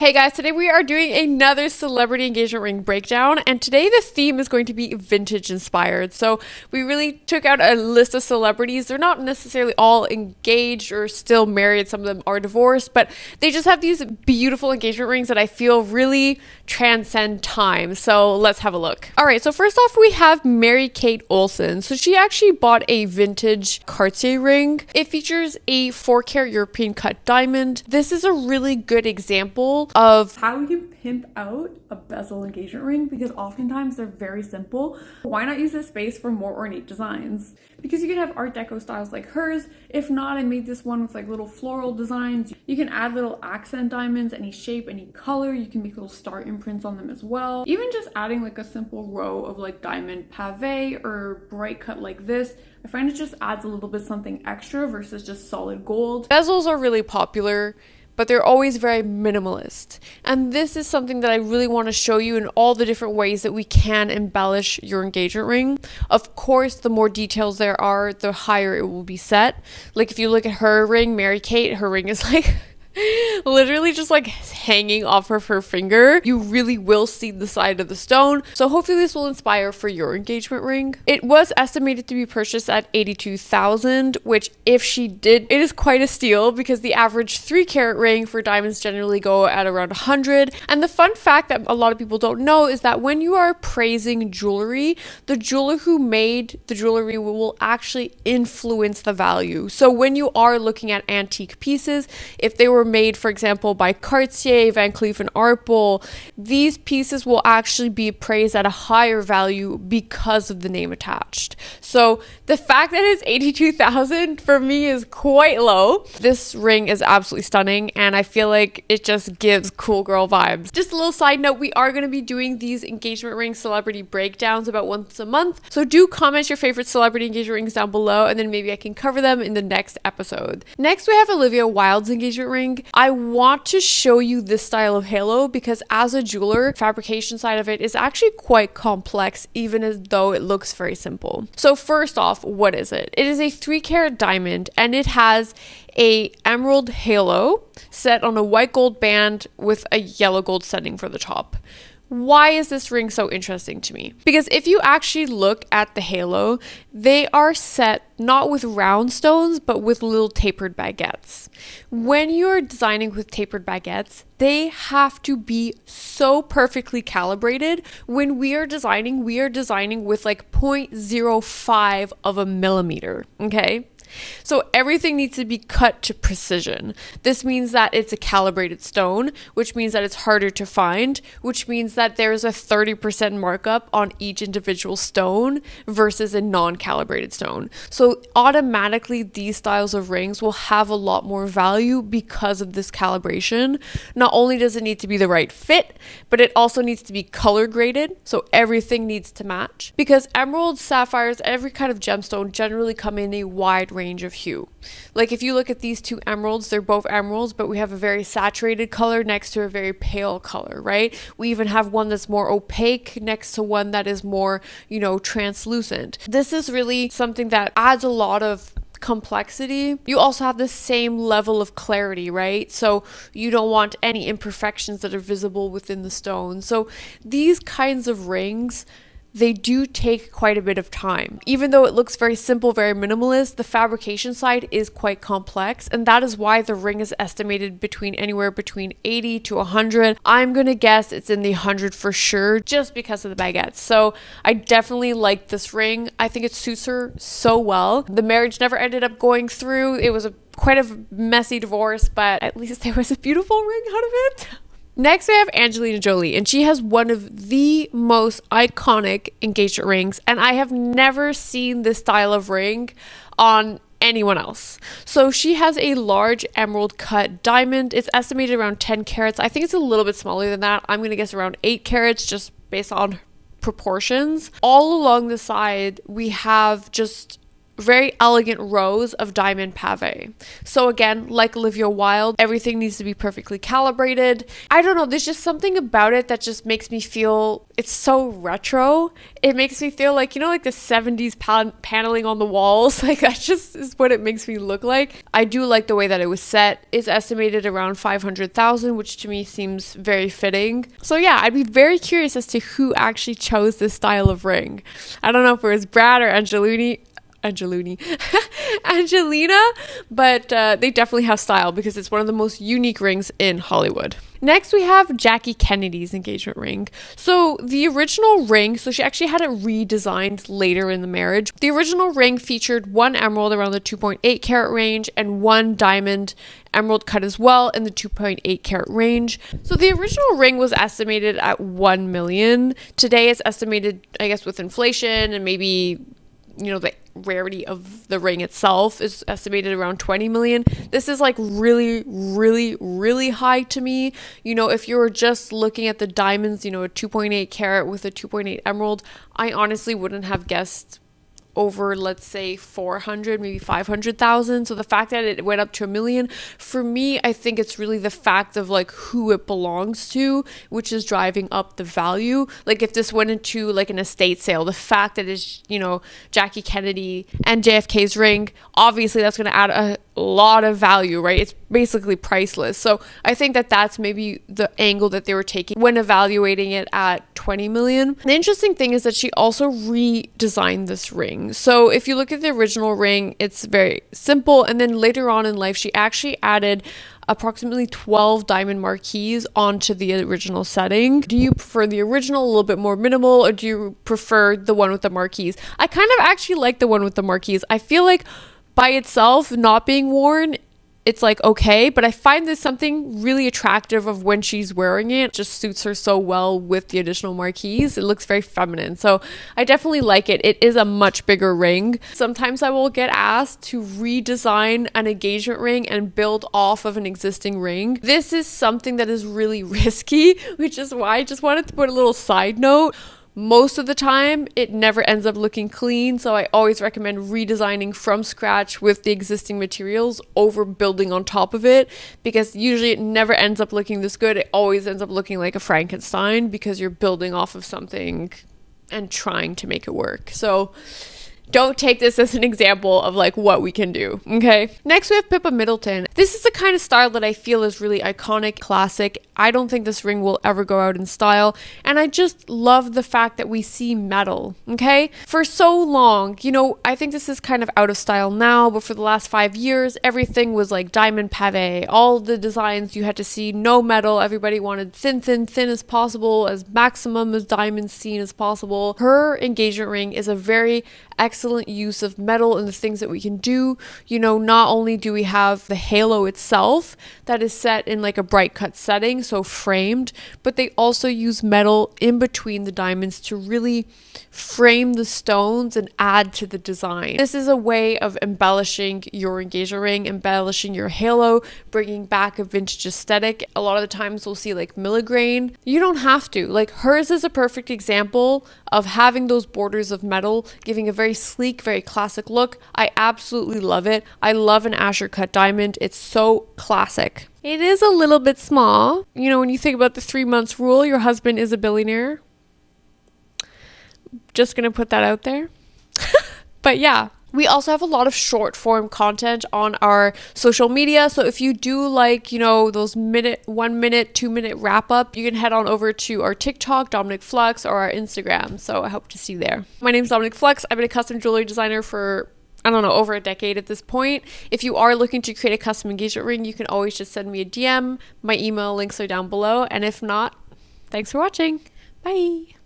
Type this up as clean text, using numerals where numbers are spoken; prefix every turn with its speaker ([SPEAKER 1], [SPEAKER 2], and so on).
[SPEAKER 1] Hey guys, today we are doing another celebrity engagement ring breakdown, and today the theme is going to be vintage inspired. So we really took out a list of celebrities. They're not necessarily all engaged or still married, some of them are divorced, but they just have these beautiful engagement rings that I feel really transcend time. So let's have a look. All right, so first off we have Mary Kate Olsen. So she actually bought a vintage Cartier ring. It features a 4-carat European cut diamond. This is a really good example of
[SPEAKER 2] how you can pimp out a bezel engagement ring, because oftentimes they're very simple. Why not use this space for more ornate designs? Because you can have art deco styles like hers. If not, I made this one with like little floral designs. You can add little accent diamonds, any shape, any color. You can make little star imprints on them as well. Even just adding like a simple row of like diamond pave or bright cut like this, I find it just adds a little bit something extra versus just solid gold.
[SPEAKER 1] Bezels are really popular, but they're always very minimalist. And this is something that I really want to show you in all the different ways that we can embellish your engagement ring. Of course, the more details there are, the higher it will be set. Like if you look at her ring, Mary Kate, her ring is like literally just like hanging off of her finger. You really will see the side of the stone. So hopefully this will inspire for your engagement ring. It was estimated to be purchased at 82,000, which if she did, it is quite a steal because the average 3-carat ring for diamonds generally go at around 100. And the fun fact that a lot of people don't know is that when you are praising jewelry, the jeweler who made the jewelry will actually influence the value. So when you are looking at antique pieces, if they were made, for example, by Cartier, Van Cleef & Arpels, these pieces will actually be appraised at a higher value because of the name attached. So the fact that it's 82,000 for me is quite low. This ring is absolutely stunning, and I feel like it just gives cool girl vibes. Just a little side note, we are going to be doing these engagement ring celebrity breakdowns about once a month. So do comment your favorite celebrity engagement rings down below, and then maybe I can cover them in the next episode. Next, we have Olivia Wilde's engagement ring. I want to show you this style of halo because as a jeweler, fabrication side of it is actually quite complex, even as though it looks very simple. So first off, what is it? It is a 3-carat diamond, and it has a emerald halo set on a white gold band with a yellow gold setting for the top. Why is this ring so interesting to me? Because if you actually look at the halo, they are set not with round stones, but with little tapered baguettes. When you're designing with tapered baguettes, they have to be so perfectly calibrated. When we are designing with like 0.05 of a millimeter, okay? So everything needs to be cut to precision. This means that it's a calibrated stone, which means that it's harder to find, which means that there's a 30% markup on each individual stone versus a non-calibrated stone. So automatically these styles of rings will have a lot more value because of this calibration. Not only does it need to be the right fit, but it also needs to be color graded. So everything needs to match, because emeralds, sapphires, every kind of gemstone generally come in a wide range of hue. Like if you look at these two emeralds, they're both emeralds, but we have a very saturated color next to a very pale color, right? We even have one that's more opaque next to one that is more, translucent. This is really something that adds a lot of complexity. You also have the same level of clarity, right? So you don't want any imperfections that are visible within the stone. So these kinds of rings, they do take quite a bit of time. Even though it looks very simple, very minimalist, the fabrication side is quite complex, and that is why the ring is estimated anywhere between 80 to 100. I'm gonna guess it's in the 100 for sure, just because of the baguettes. So I definitely like this ring. I think it suits her so well. The marriage never ended up going through. It was quite a messy divorce, but at least there was a beautiful ring out of it. Next, we have Angelina Jolie, and she has one of the most iconic engagement rings, and I have never seen this style of ring on anyone else. So she has a large emerald cut diamond. It's estimated around 10 carats. I think it's a little bit smaller than that. I'm going to guess around 8 carats just based on proportions. All along the side, we have just very elegant rows of diamond pave. So again, like Olivia Wilde, everything needs to be perfectly calibrated. I don't know, there's just something about it that just makes me feel, it's so retro. It makes me feel like, you know, like the 70s paneling on the walls. Like that just is what it makes me look like. I do like the way that it was set. It's estimated around 500,000, which to me seems very fitting. So yeah, I'd be very curious as to who actually chose this style of ring. I don't know if it was Brad or Angelina, but they definitely have style because it's one of the most unique rings in Hollywood. Next, we have Jackie Kennedy's engagement ring. So the original ring, so she actually had it redesigned later in the marriage. The original ring featured one emerald around the 2.8 carat range and one diamond emerald cut as well in the 2.8 carat range. So the original ring was estimated at 1 million. Today it's estimated, I guess, with inflation and maybe, you know, the rarity of the ring itself is estimated around 20 million. This is like really, really, really high to me. You know, if you were just looking at the diamonds, you know, a 2.8 carat with a 2.8 emerald, I honestly wouldn't have guessed over, let's say, 400, maybe 500,000. So the fact that it went up to 1 million, for me, I think it's really the fact of like who it belongs to, which is driving up the value. Like if this went into like an estate sale, the fact that it's, you know, Jackie Kennedy and JFK's ring, obviously that's going to add a lot of value, right? It's basically priceless. So I think that that's maybe the angle that they were taking when evaluating it at 20 million. The interesting thing is that she also redesigned this ring. So if you look at the original ring, it's very simple. And then later on in life, she actually added approximately 12 diamond marquise onto the original setting. Do you prefer the original, a little bit more minimal, or do you prefer the one with the marquise? I kind of actually like the one with the marquise. I feel like by itself, not being worn, it's like okay, but I find there's something really attractive of when she's wearing it. It just suits her so well with the additional marquise. It looks very feminine, so I definitely like it. It is a much bigger ring. Sometimes I will get asked to redesign an engagement ring and build off of an existing ring. This is something that is really risky, which is why I just wanted to put a little side note. Most of the time, it never ends up looking clean, so I always recommend redesigning from scratch with the existing materials over building on top of it, because usually it never ends up looking this good. It always ends up looking like a Frankenstein because you're building off of something and trying to make it work. So don't take this as an example of like what we can do, okay? Next, we have Pippa Middleton. This is the kind of style that I feel is really iconic, classic. I don't think this ring will ever go out in style. And I just love the fact that we see metal, okay? For so long, you know, I think this is kind of out of style now, but for the last 5 years, everything was like diamond pave. All the designs you had to see no metal. Everybody wanted thin as possible, as maximum as diamond seen as possible. Her engagement ring is a very excellent use of metal and the things that we can do. You know, not only do we have the halo itself that is set in like a bright cut setting, so framed, but they also use metal in between the diamonds to really frame the stones and add to the design. This is a way of embellishing your engagement ring, embellishing your halo, bringing back a vintage aesthetic. A lot of the times we'll see like milligrain. You don't have to. Like hers is a perfect example of having those borders of metal, giving a very sleek, very classic look. I absolutely love it. I love an Asher cut diamond. It's so classic. It is a little bit small. You know, when you think about the 3 months rule, your husband is a billionaire. Just gonna put that out there. But yeah, we also have a lot of short form content on our social media. So if you do like, you know, those 1 minute, 2 minute wrap up, you can head on over to our TikTok, Dominique Flux, or our Instagram. So I hope to see you there. My name is Dominique Flux. I've been a custom jewelry designer for, I don't know, over a decade at this point. If you are looking to create a custom engagement ring, you can always just send me a DM. My email links are down below. And if not, thanks for watching. Bye.